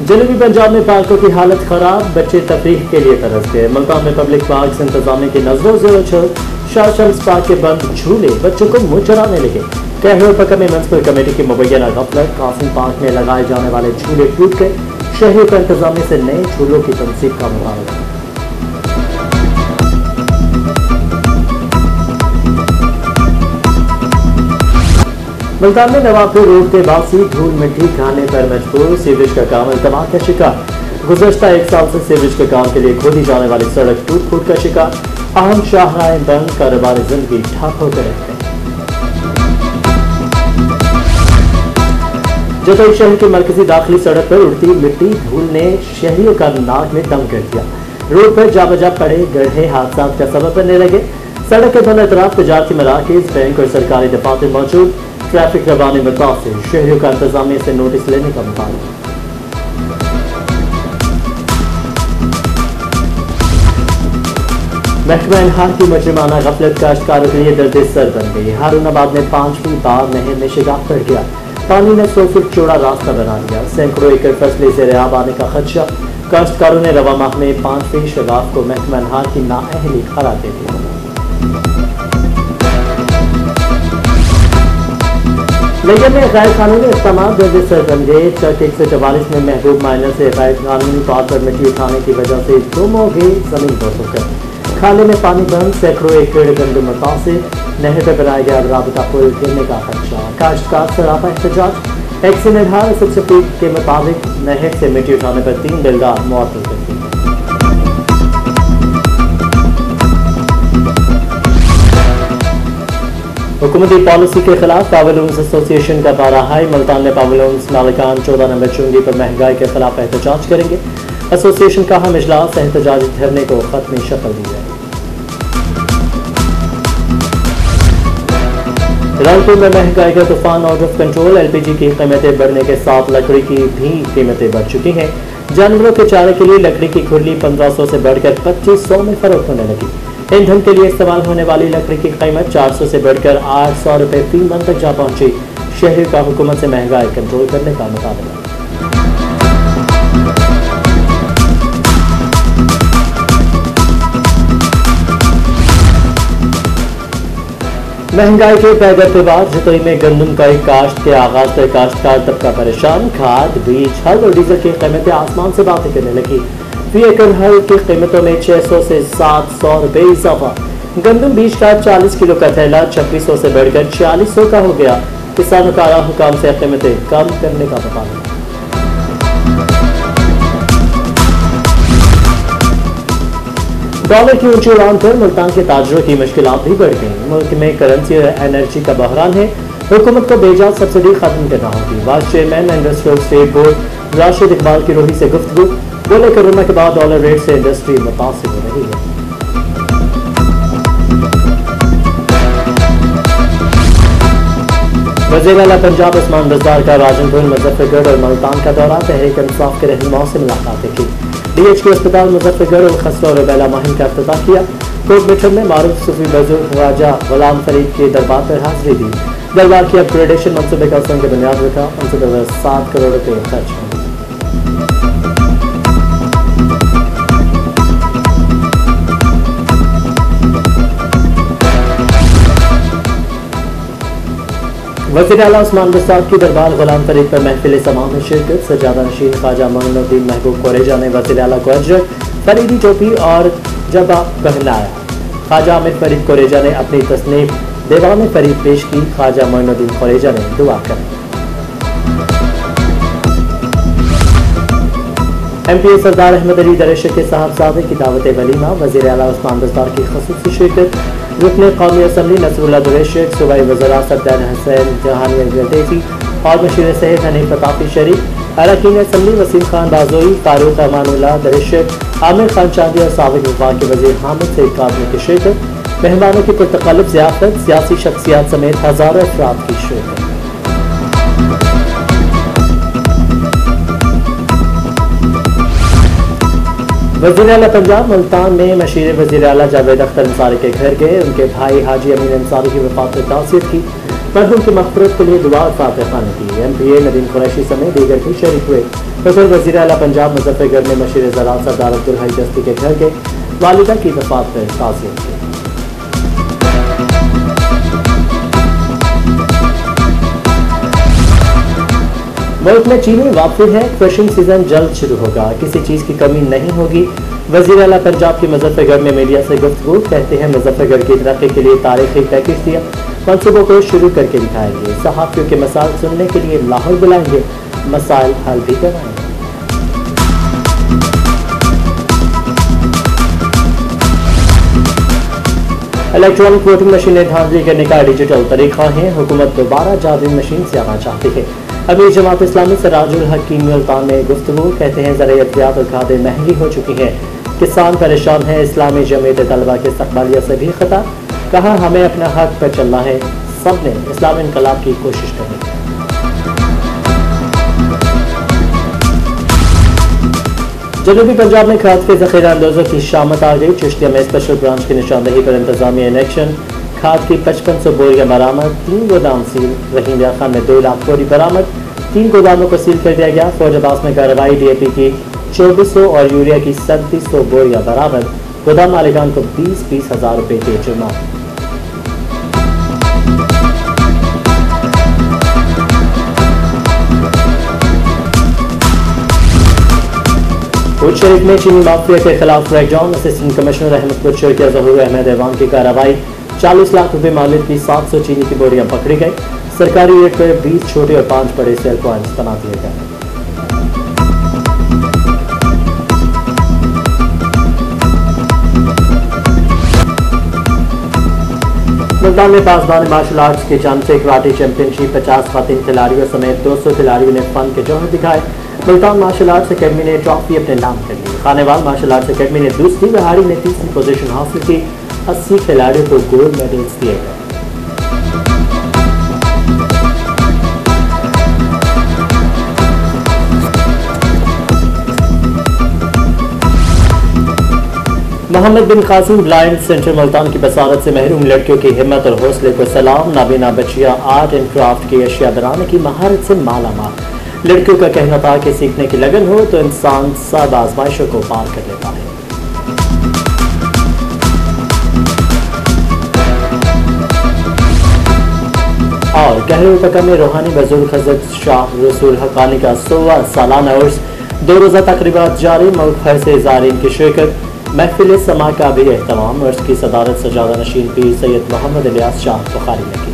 जनूबी पंजाब में पार्कों की हालत खराब, बच्चे तफरीह के लिए तरस गए। मुल्तान में पब्लिक पार्क इंतजामिया की नजरों से ओझल, शाह शम्स पार्क के बंद झूले बच्चों को मुंह चढ़ाने लगे। कहलोर पक्का में म्युनिसिपल कमेटी की मुबैना गफलत, कासिम पार्क में लगाए जाने वाले झूले टूट गए। शहरी का इंतजामिया से नए झूलों की तनसीब का मुतालबा। मुल्तान में नवाबपुर रोड के बासी धूल मिट्टी खाने पर मजबूर, सीवरेज का काम अल्तमा का शिकार। गुज़श्ता एक साल से सीवरेज के काम के लिए खोदी जाने वाली सड़क टूट फूट का शिकार। अहम शाहराहें बंद, कारोबार जिंदगी ठप होकर रह गए। जतोई शहर की मरकजी दाखिली सड़क पर उड़ती मिट्टी धूल ने शहरियों का नाक में दम कर दिया। रोड पर जा बजा पड़े गड्ढे हादसा का सबब बनने लगे। सड़क के दोनों तरफ तजारती मराकज, बैंक और सरकारी दफातर मौजूद। ट्रैफिक रवानी मुतासिर, शहरियों का इंतजामिया से नोटिस लेने का मुतालबा। महकमा हार की मुजरिमाना गफलत काश्तकारों के लिए दर्द सर बन गई। हारूनाबाद में 5वीं बार नहर में शिगाफ पड़ गया। पानी ने 100 फुट चौड़ा रास्ता बना दिया। सैकड़ों एकड़ फसलें ज़ेर-ए-आब आने का खदशा। काश्तकारों ने रवा माह में 5वीं शिगाफ को महकमा हार की नाअहली करार दे दिया। लेकिन में गैर कानूनी इस्तेमाल दर्ज सर बन गए। चक 144 में महबूब माइनर से गैर कानूनी तौर पर मिट्टी उठाने की वजह से गुम हो गई जमीन बोतों खाले में पानी बंद, सैकड़ों एकड़ गंदम मुतासिर। नहर पर बनाया गया राबता पुल गिरने का खदशा। काश्तकार सरापा एहतजाज। एक्सीडेंट हार सब्सिडी के मुताबिक नहर से मिट्टी उठाने पर 3 बिल्डर मौत हो गई। हुकूमती पॉलिसी के खिलाफ पावरलूम्स एसोसिएशन का पारा हाई। मुल्तान में पावरलूम्स मालिकान 14 नंबर चुंगी पर महंगाई के खिलाफ एहतजाज करेंगे। एसोसिएशन का हम इजलास एहतजाजी धरने को खत्मी शक्ल दी जाएगी। रायपुर में महंगाई का तूफान आउट ऑफ कंट्रोल। एलपीजी की कीमतें बढ़ने के साथ लकड़ी की भी कीमतें बढ़ चुकी हैं। जानवरों के चारे के लिए लकड़ी की खुरली 1500 से बढ़कर 2500 में फरोख्त होने लगी। ईंधन के लिए इस्तेमाल होने वाली लकड़ी की कीमत 400 से बढ़कर 800 रुपये फी मन तक जा पहुंची। शहर का हुकूमत से महंगाई कंट्रोल करने का मुतालबा। महंगाई के पैदल के बाद जतोई में गंदम का काश्त के आगाज पर काश्तकार तबका परेशान। खाद, बीज, हल और डीजल की कीमतें आसमान से बातें करने लगी। फी एकड़ हल की कीमतों में 600 से 700 रुपये इजाफा। गंदम बीज का 40 किलो का थैला 2600 से बढ़कर 4600 का हो गया। किसानों का आला हुकाम से कीमतें कम करने का मुतालबा। डॉलर की ऊंची उड़ान पर मुल्तान के ताजरों की मुश्किलात भी बढ़ गई। मुल्क में करेंसी और एनर्जी का बहरान है। हुकूमत को बेजा सब्सिडी खत्म करना होगी। Vice chairman industrial state board Rashid Iqbal की रोही से गुफ्तगू। बोले कोरोना के बाद डॉलर रेट से इंडस्ट्री मुतासिर हो रही है। वज़ीर आला पंजाब उस्मान बज़दार का राजनपुर, मुजफ्फरगढ़ और मुल्तान का दौरा। तहरीक इंसाफ के रहनुमाओं से मुलाकातें की। डीएचके अस्पताल मुजफ्फरगढ़ और खसरा और रुबैला मुहिम का इफ्तिताह किया। कोट मिठन में मारूफ सूफी बुजुर्ग ख्वाजा गुलाम फरीद के दरबार पर हाजिरी दी। दरबार की अपग्रेडेशन मनसूबे का संग बुनियाद रखा। मनसूबे पर 7 करोड़ रुपये खर्च होंगे। वज़ीर आला उस्मान बज़दार की दरबार गुलाम फरीद पर महफिल समा में शिरकत। सजादा नशीन ख्वाजा मोइनुद्दीन महबूब कुरैजा ने वज़ीर आला को अजरक, फरीदी टोपी और जबा पहनाया। ख्वाजा आमिर फरीद कुरैजा ने अपनी तस्नीफ दीवान फरीद पेश की। ख्वाजा मोइनुद्दीन कुरैजा ने दुआ कर। एमपीए सरदार अहमद अली दरवेश के साहबजादे की दावत वलीमा। वज़ीर आला उस्मान बज़दार की ख़ुसूसी शिरकत। रुकने कौमी असम्बली नसरुल्लाह दरवेश, सूबाई वज़रा सफदर हसैन जहानिया गरदेसी और मशीर सैयद हनीफ प्रतापी शरीफ। अरकान असम्बली वसीम खान बाजोई, फारूक अमानुल्लाह दरवेश, आमिर खान चांदी और साबिक विभाग के वज़ीर हामिद सईद कादरी की शिरकत। मेहमानों की पुरतकल्लुफ़ ज़ियाफ़त, सियासी शख्सियात समेत हज़ारों अफराद की शिरकत। वज़ीर आला पंजाब मुल्तान में मशीर वज़ीर आला जावेद अख्तर अंसारी के घर गए। उनके भाई हाजी अमीन अंसारी की वफ़ात पर ताज़ियत की। मरहूम की मग़फ़िरत के लिए दुआ और फातिहा की। MPA नदीम कुरैशी समेत दीगर भी शरीक हुए। उधर वज़ीर आला पंजाब मुज़फ़्फ़रगढ़ में मशीर ज़राअत सरदार अब्दुल हई दस्ती के घर के वालिदा की वफ़ात पर ताज़ियत की। मुल्क में चीनी वापसी है, क्रशिंग सीजन जल्द शुरू होगा, किसी चीज़ की कमी नहीं होगी। वज़ीर आला पंजाब की मुज़फ़्फ़रगढ़ में मीडिया से गुफ्तगू, कहते हैं मुज़फ़्फ़रगढ़ की तरक्की के लिए तारीखी पैकेज दिया, मंसूबों को शुरू करके दिखाएंगे। सहाफ़ियों के मसाइल सुनने के लिए लाहौर बुलाएंगे, मसाइल हल भी कराएंगे। इलेक्ट्रॉनिक वोटिंग मशीनें धांधली करने का डिजिटल तरीका है, हुकूमत दोबारा जादुई मशीन से आना चाहती है। अमीर जमात इस्लामी सराजुल हक की मुल्तान में गुफ्तगू, कहते हैं ज़राअत और खादें महंगी हो चुकी हैं, किसान परेशान हैं, इस्लामी जमीयत तलबा के इस्तक़बालिया से भी खता, कहा हमें अपना हक पर चलना है, सब ने इस्लामी इनकलाब की कोशिश करनी है। जनूबी पंजाब में खाद के ज़ख़ीरा अंदाज़ों की शामत आ गई। चिश्तिया में स्पेशल ब्रांच की निशानदही पर इंतजामिया इन एक्शन, खाद की 5500 बोरियां बरामद, 3 गोदाम सील। रहीम खान में 2 लाख बोरी बरामद, 3 गोदामों को सील कर दिया गया। फौजाबाद में कार्रवाई, DAP की 2400 और यूरिया की 3700 बोरियां बरामद, गोदाम मालिकान को 20-20 हज़ार रुपये के जुर्माना। फूड शरीफ में चीनी माफिया के खिलाफ crackdown, assistant commissioner Ahmedpur Sharqia Zahoor Ahmad Awan की कार्रवाई, 40 लाख रुपए मालिक की 700 चीनी की बोरियां पकड़ी गई। सरकारी रेट पर 20 छोटे और 5 बड़े सेल पॉइंट्स बना दिए गए। मुल्तान में पासबान मार्शल आर्ट्स के चांसे कराटे चैंपियनशिप, 50 खातिन खिलाड़ियों समेत 200 खिलाड़ियों ने फन के जौहर दिखाए। मुल्तान मार्शल आर्ट्स अकेडमी ने ट्रॉफी अपने नाम कर ली। खानेवाल मार्शल आर्ट्स अकेडमी ने दूसरी, बिहारी ने तीसरी पोजीशन हासिल की। 80 खिलाड़ियों को गोल्ड मेडल्स दिए गए। मोहम्मद बिन कासिम ब्लाइंड सेंटर मुल्तान की बसारत से महरूम लड़कियों की हिम्मत और हौसले को सलाम। नाबीना बच्चियां आर्ट एंड क्राफ्ट की अशिया बनाने की महारत से माला माल। लड़कियों का कहना था कि सीखने की लगन हो तो इंसान सब आजमाइशों को पार कर लेता है। और गहरे पका में रूहानी बुजुर्ग हज़रत शाह रसूल हक़ानी का 100वां सालाना उर्स, 2 रोज़ा तक़रीबात जारी। मुल्क भर से ज़ायरीन की शिरकत, महफिल समा का भी एहतमाम। उर्स की सदारत सजादा नशीन पीर सैयद मोहम्मद इलियास शाह बुखारी ने की।